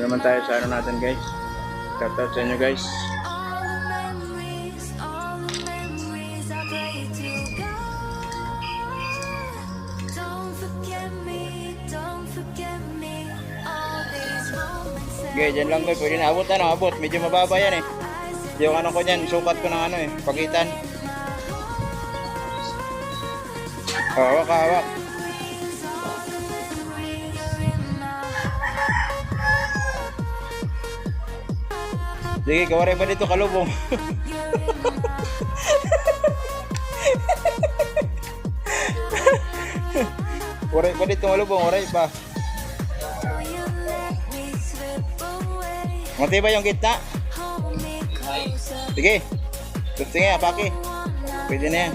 naman tayo sa ano natin guys. Shoutout sa inyo guys. Okay, dyan lang guys. Pwede na abot ano, abot. Medyo mababa yan eh. Yung ano ko dyan, sukat ko ng ano eh, pagitan. Hawak, hawak. Sige, kawaray ba dito kalubong? Waray pa dito kalubong, waray pa. Matibay yung gitna. Sige. Gusto nga, paki. Pwede na yan.